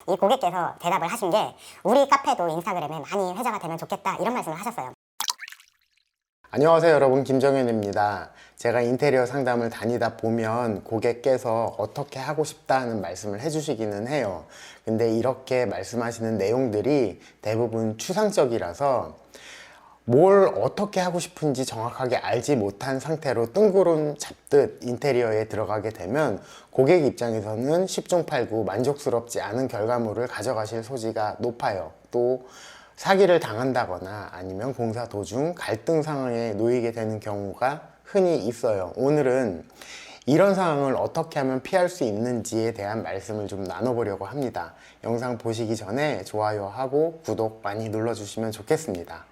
이 고객께서 대답을 하신 게 우리 카페도 인스타그램에 많이 회자가 되면 좋겠다 이런 말씀을 하셨어요. 안녕하세요 여러분, 김정현입니다. 제가 인테리어 상담을 다니다 보면 고객께서 어떻게 하고 싶다는 말씀을 해주시기는 해요. 근데 이렇게 말씀하시는 내용들이 대부분 추상적이라서 뭘 어떻게 하고 싶은지 정확하게 알지 못한 상태로 뜬구름 잡듯 인테리어에 들어가게 되면 고객 입장에서는 10중 8구 만족스럽지 않은 결과물을 가져가실 소지가 높아요. 또 사기를 당한다거나 아니면 공사 도중 갈등 상황에 놓이게 되는 경우가 흔히 있어요. 오늘은 이런 상황을 어떻게 하면 피할 수 있는지에 대한 말씀을 좀 나눠보려고 합니다. 영상 보시기 전에 좋아요하고 구독 많이 눌러주시면 좋겠습니다.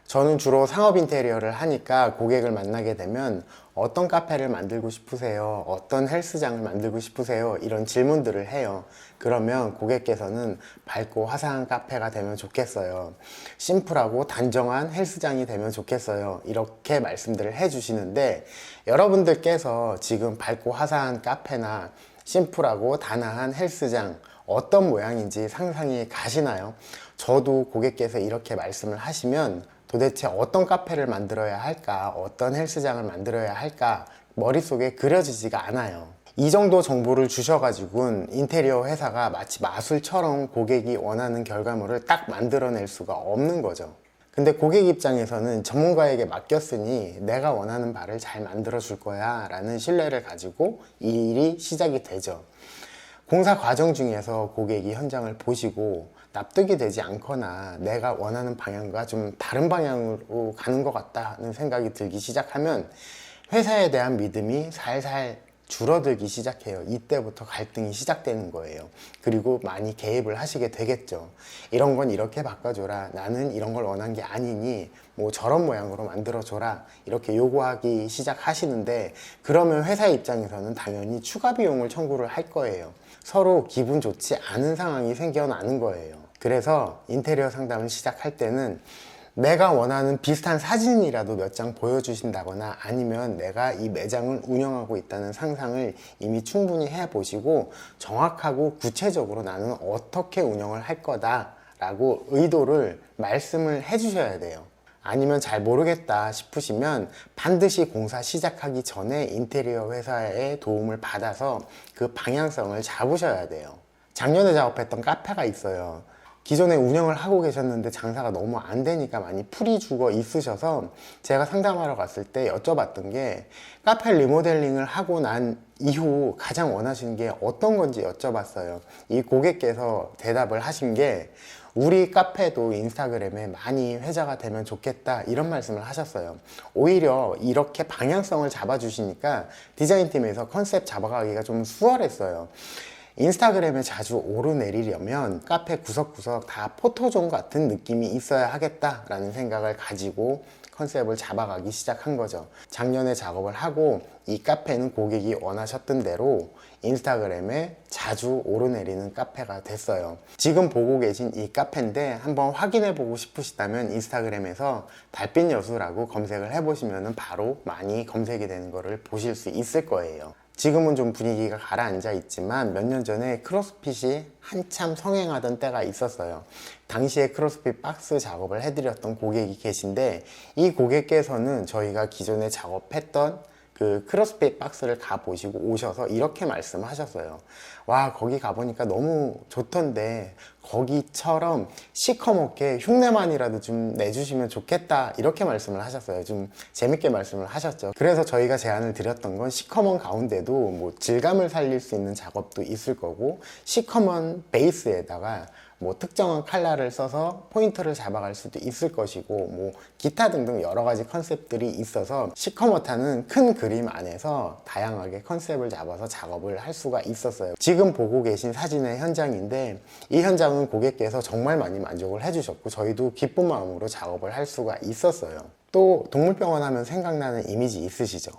저는 주로 상업 인테리어를 하니까 고객을 만나게 되면 어떤 카페를 만들고 싶으세요? 어떤 헬스장을 만들고 싶으세요? 이런 질문들을 해요. 그러면 고객께서는 밝고 화사한 카페가 되면 좋겠어요. 심플하고 단정한 헬스장이 되면 좋겠어요. 이렇게 말씀들을 해주시는데 여러분들께서 지금 밝고 화사한 카페나 심플하고 단아한 헬스장 어떤 모양인지 상상이 가시나요? 저도 고객께서 이렇게 말씀을 하시면 도대체 어떤 카페를 만들어야 할까, 어떤 헬스장을 만들어야 할까 머릿속에 그려지지가 않아요. 이 정도 정보를 주셔가지고는 인테리어 회사가 마치 마술처럼 고객이 원하는 결과물을 딱 만들어낼 수가 없는 거죠. 근데 고객 입장에서는 전문가에게 맡겼으니 내가 원하는 바를 잘 만들어 줄 거야 라는 신뢰를 가지고 이 일이 시작이 되죠. 공사 과정 중에서 고객이 현장을 보시고 납득이 되지 않거나 내가 원하는 방향과 좀 다른 방향으로 가는 것 같다는 생각이 들기 시작하면 회사에 대한 믿음이 살살 줄어들기 시작해요. 이때부터 갈등이 시작되는 거예요. 그리고 많이 개입을 하시게 되겠죠. 이런 건 이렇게 바꿔줘라. 나는 이런 걸 원한 게 아니니 뭐 저런 모양으로 만들어줘라. 이렇게 요구하기 시작하시는데 그러면 회사 입장에서는 당연히 추가 비용을 청구를 할 거예요. 서로 기분 좋지 않은 상황이 생겨나는 거예요. 그래서 인테리어 상담을 시작할 때는 내가 원하는 비슷한 사진이라도 몇 장 보여주신다거나 아니면 내가 이 매장을 운영하고 있다는 상상을 이미 충분히 해보시고 정확하고 구체적으로 나는 어떻게 운영을 할 거다 라고 의도를 말씀을 해주셔야 돼요. 아니면 잘 모르겠다 싶으시면 반드시 공사 시작하기 전에 인테리어 회사의 도움을 받아서 그 방향성을 잡으셔야 돼요. 작년에 작업했던 카페가 있어요. 기존에 운영을 하고 계셨는데 장사가 너무 안 되니까 많이 풀이 죽어 있으셔서 제가 상담하러 갔을 때 여쭤봤던 게 카페 리모델링을 하고 난 이후 가장 원하시는 게 어떤 건지 여쭤봤어요. 이 고객께서 대답을 하신 게 우리 카페도 인스타그램에 많이 회자가 되면 좋겠다 이런 말씀을 하셨어요. 오히려 이렇게 방향성을 잡아주시니까 디자인팀에서 컨셉 잡아가기가 좀 수월했어요. 인스타그램에 자주 오르내리려면 카페 구석구석 다 포토존 같은 느낌이 있어야 하겠다라는 생각을 가지고 컨셉을 잡아가기 시작한 거죠. 작년에 작업을 하고 이 카페는 고객이 원하셨던 대로 인스타그램에 자주 오르내리는 카페가 됐어요. 지금 보고 계신 이 카페인데 한번 확인해 보고 싶으시다면 인스타그램에서 달빛 여수라고 검색을 해보시면 바로 많이 검색이 되는 거를 보실 수 있을 거예요. 지금은 좀 분위기가 가라앉아 있지만 몇 년 전에 크로스핏이 한참 성행하던 때가 있었어요. 당시에 크로스핏 박스 작업을 해드렸던 고객이 계신데 이 고객께서는 저희가 기존에 작업했던 그 크로스핏 박스를 가보시고 오셔서 이렇게 말씀하셨어요. 와, 거기 가보니까 너무 좋던데 거기처럼 시커멓게 흉내만이라도 좀 내주시면 좋겠다 이렇게 말씀을 하셨어요. 좀 재밌게 말씀을 하셨죠. 그래서 저희가 제안을 드렸던 건 시커먼 가운데도 뭐 질감을 살릴 수 있는 작업도 있을 거고 시커먼 베이스에다가 뭐 특정한 컬러를 써서 포인트를 잡아갈 수도 있을 것이고 뭐 기타 등등 여러 가지 컨셉들이 있어서 시커멓다는 큰 그림 안에서 다양하게 컨셉을 잡아서 작업을 할 수가 있었어요. 지금 보고 계신 사진의 현장인데 이 현장은 고객께서 정말 많이 만족을 해주셨고 저희도 기쁜 마음으로 작업을 할 수가 있었어요. 또 동물병원 하면 생각나는 이미지 있으시죠?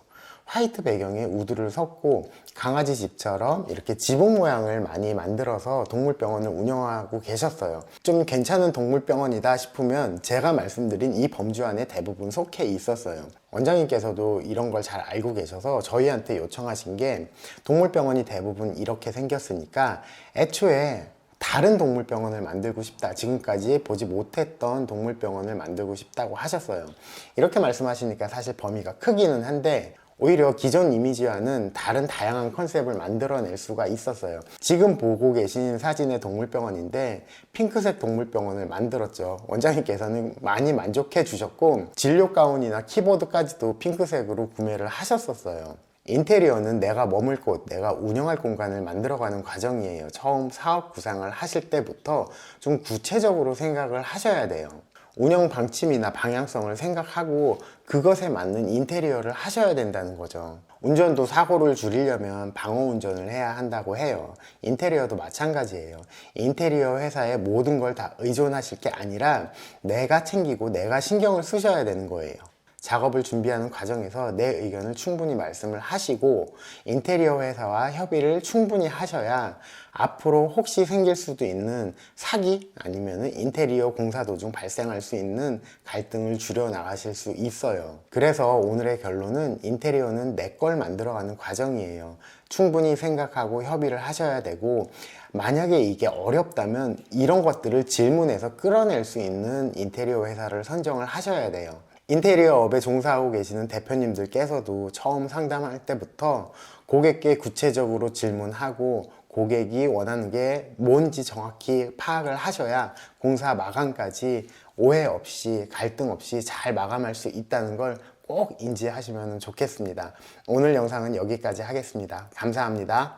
화이트 배경에 우드를 섞고 강아지 집처럼 이렇게 지붕 모양을 많이 만들어서 동물병원을 운영하고 계셨어요. 좀 괜찮은 동물병원이다 싶으면 제가 말씀드린 이 범주 안에 대부분 속해 있었어요. 원장님께서도 이런 걸 잘 알고 계셔서 저희한테 요청하신 게 동물병원이 대부분 이렇게 생겼으니까 애초에 다른 동물병원을 만들고 싶다, 지금까지 보지 못했던 동물병원을 만들고 싶다고 하셨어요. 이렇게 말씀하시니까 사실 범위가 크기는 한데 오히려 기존 이미지와는 다른 다양한 컨셉을 만들어낼 수가 있었어요. 지금 보고 계신 사진의 동물병원인데 핑크색 동물병원을 만들었죠. 원장님께서는 많이 만족해 주셨고 진료 가운이나 키보드까지도 핑크색으로 구매를 하셨었어요. 인테리어는 내가 머물 곳, 내가 운영할 공간을 만들어가는 과정이에요. 처음 사업 구상을 하실 때부터 좀 구체적으로 생각을 하셔야 돼요. 운영 방침이나 방향성을 생각하고 그것에 맞는 인테리어를 하셔야 된다는 거죠. 운전도 사고를 줄이려면 방어 운전을 해야 한다고 해요. 인테리어도 마찬가지예요. 인테리어 회사에 모든 걸 다 의존하실 게 아니라 내가 챙기고 내가 신경을 쓰셔야 되는 거예요. 작업을 준비하는 과정에서 내 의견을 충분히 말씀을 하시고 인테리어 회사와 협의를 충분히 하셔야 앞으로 혹시 생길 수도 있는 사기 아니면 인테리어 공사 도중 발생할 수 있는 갈등을 줄여 나가실 수 있어요. 그래서 오늘의 결론은 인테리어는 내 걸 만들어가는 과정이에요. 충분히 생각하고 협의를 하셔야 되고 만약에 이게 어렵다면 이런 것들을 질문해서 끌어낼 수 있는 인테리어 회사를 선정을 하셔야 돼요. 인테리어 업에 종사하고 계시는 대표님들께서도 처음 상담할 때부터 고객께 구체적으로 질문하고 고객이 원하는 게 뭔지 정확히 파악을 하셔야 공사 마감까지 오해 없이 갈등 없이 잘 마감할 수 있다는 걸 꼭 인지하시면 좋겠습니다. 오늘 영상은 여기까지 하겠습니다. 감사합니다.